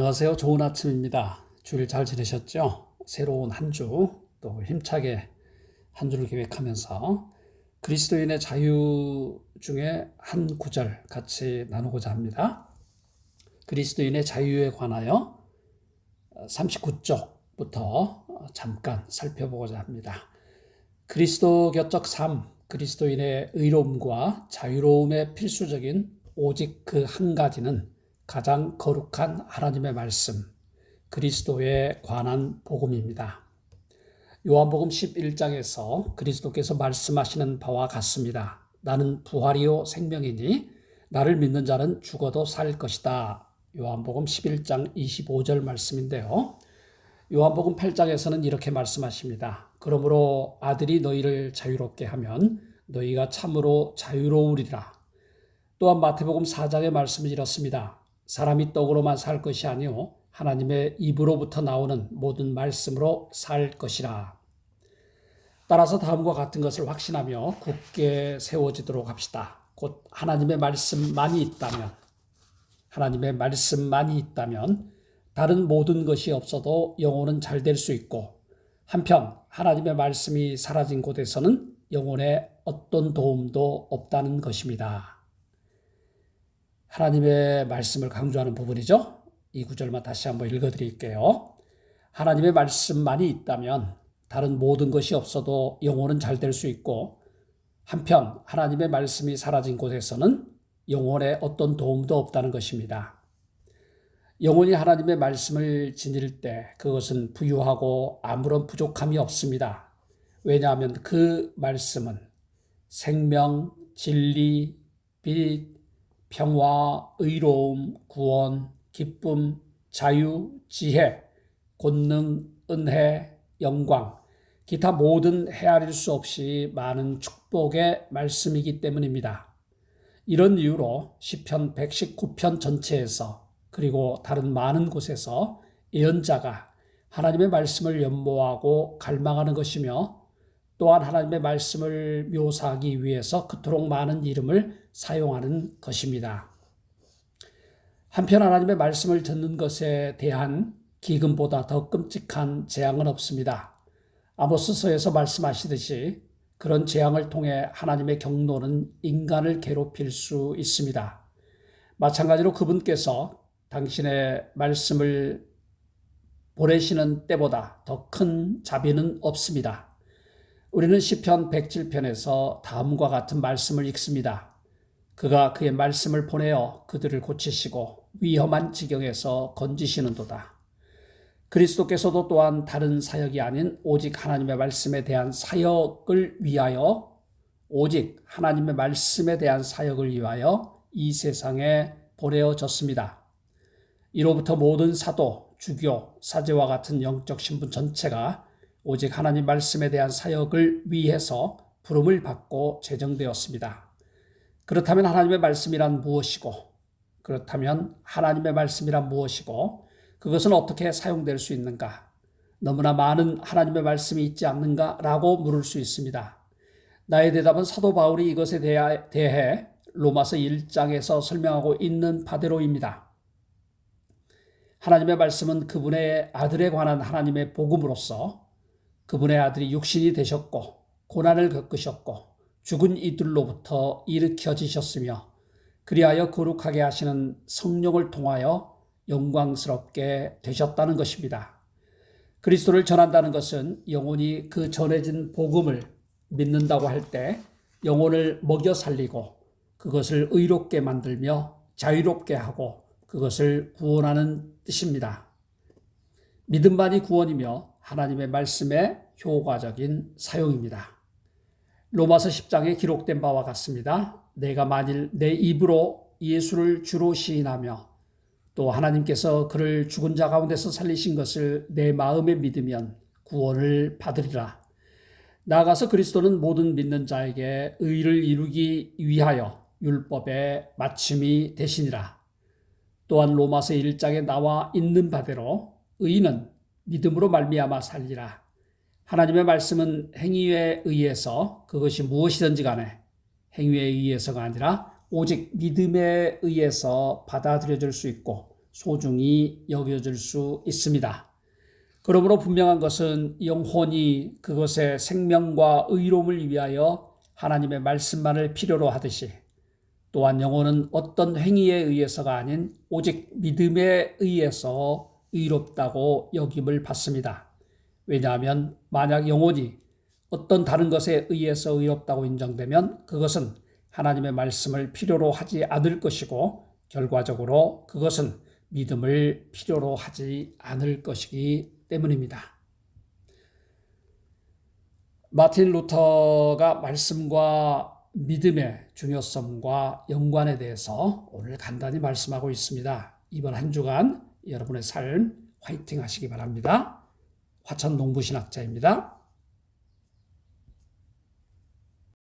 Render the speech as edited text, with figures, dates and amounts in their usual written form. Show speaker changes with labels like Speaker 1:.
Speaker 1: 안녕하세요. 좋은 아침입니다. 주일 잘 지내셨죠? 새로운 한 주, 또 힘차게 한 주를 계획하면서 그리스도인의 자유 중에 한 구절 같이 나누고자 합니다. 그리스도인의 자유에 관하여 39쪽부터 잠깐 살펴보고자 합니다. 그리스도교적 삶, 그리스도인의 의로움과 자유로움의 필수적인 오직 그 한 가지는 가장 거룩한 하나님의 말씀, 그리스도에 관한 복음입니다. 요한복음 11장에서 그리스도께서 말씀하시는 바와 같습니다. 나는 부활이요 생명이니 나를 믿는 자는 죽어도 살 것이다. 요한복음 11장 25절 말씀인데요. 요한복음 8장에서는 이렇게 말씀하십니다. 그러므로 아들이 너희를 자유롭게 하면 너희가 참으로 자유로우리라. 또한 마태복음 4장의 말씀은 이렇습니다. 사람이 떡으로만 살 것이 아니요 하나님의 입으로부터 나오는 모든 말씀으로 살 것이라. 따라서 다음과 같은 것을 확신하며 굳게 세워지도록 합시다. 곧 하나님의 말씀만이 있다면 다른 모든 것이 없어도 영혼은 잘 될 수 있고, 한편 하나님의 말씀이 사라진 곳에서는 영혼에 어떤 도움도 없다는 것입니다. 하나님의 말씀을 강조하는 부분이죠. 이 구절만 다시 한번 읽어드릴게요. 하나님의 말씀만이 있다면 다른 모든 것이 없어도 영혼은 잘 될 수 있고, 한편 하나님의 말씀이 사라진 곳에서는 영혼에 어떤 도움도 없다는 것입니다. 영혼이 하나님의 말씀을 지닐 때 그것은 부유하고 아무런 부족함이 없습니다. 왜냐하면 그 말씀은 생명, 진리, 빛, 평화, 의로움, 구원, 기쁨, 자유, 지혜, 권능, 은혜, 영광, 기타 모든 헤아릴 수 없이 많은 축복의 말씀이기 때문입니다. 이런 이유로 시편 119편 전체에서 그리고 다른 많은 곳에서 예언자가 하나님의 말씀을 연모하고 갈망하는 것이며, 또한 하나님의 말씀을 묘사하기 위해서 그토록 많은 이름을 사용하는 것입니다. 한편 하나님의 말씀을 듣는 것에 대한 기근보다 더 끔찍한 재앙은 없습니다. 아모스서에서 말씀하시듯이 그런 재앙을 통해 하나님의 경노는 인간을 괴롭힐 수 있습니다. 마찬가지로 그분께서 당신의 말씀을 보내시는 때보다 더 큰 자비는 없습니다. 우리는 시편 107편에서 다음과 같은 말씀을 읽습니다. 그가 그의 말씀을 보내어 그들을 고치시고 위험한 지경에서 건지시는도다. 그리스도께서도 또한 다른 사역이 아닌 오직 하나님의 말씀에 대한 사역을 위하여 이 세상에 보내어졌습니다. 이로부터 모든 사도, 주교, 사제와 같은 영적 신분 전체가 오직 하나님 말씀에 대한 사역을 위해서 부름을 받고 제정되었습니다. 그렇다면 하나님의 말씀이란 무엇이고, 그것은 어떻게 사용될 수 있는가? 너무나 많은 하나님의 말씀이 있지 않는가라고 물을 수 있습니다. 나의 대답은 사도 바울이 이것에 대해 로마서 1장에서 설명하고 있는 바대로입니다. 하나님의 말씀은 그분의 아들에 관한 하나님의 복음으로서 그분의 아들이 육신이 되셨고 고난을 겪으셨고 죽은 이들로부터 일으켜지셨으며 그리하여 거룩하게 하시는 성령을 통하여 영광스럽게 되셨다는 것입니다. 그리스도를 전한다는 것은 영혼이 그 전해진 복음을 믿는다고 할 때 영혼을 먹여 살리고 그것을 의롭게 만들며 자유롭게 하고 그것을 구원하는 뜻입니다. 믿음만이 구원이며 하나님의 말씀의 효과적인 사용입니다. 로마서 10장에 기록된 바와 같습니다. 내가 만일 내 입으로 예수를 주로 시인하며 또 하나님께서 그를 죽은 자 가운데서 살리신 것을 내 마음에 믿으면 구원을 받으리라. 나아가서 그리스도는 모든 믿는 자에게 의를 이루기 위하여 율법의 마침이 되시니라. 또한 로마서 1장에 나와 있는 바대로 의인은 믿음으로 말미암아 살리라. 하나님의 말씀은 행위에 의해서, 그것이 무엇이든지 간에 행위에 의해서가 아니라 오직 믿음에 의해서 받아들여질 수 있고 소중히 여겨질 수 있습니다. 그러므로 분명한 것은 영혼이 그것의 생명과 의로움을 위하여 하나님의 말씀만을 필요로 하듯이 또한 영혼은 어떤 행위에 의해서가 아닌 오직 믿음에 의해서 의롭다고 여김을 받습니다. 왜냐하면 만약 영혼이 어떤 다른 것에 의해서 의롭다고 인정되면 그것은 하나님의 말씀을 필요로 하지 않을 것이고 결과적으로 그것은 믿음을 필요로 하지 않을 것이기 때문입니다. 마틴 루터가 말씀과 믿음의 중요성과 연관에 대해서 오늘 간단히 말씀하고 있습니다. 이번 한 주간 여러분의 삶 화이팅 하시기 바랍니다. 화천 농부신학자입니다.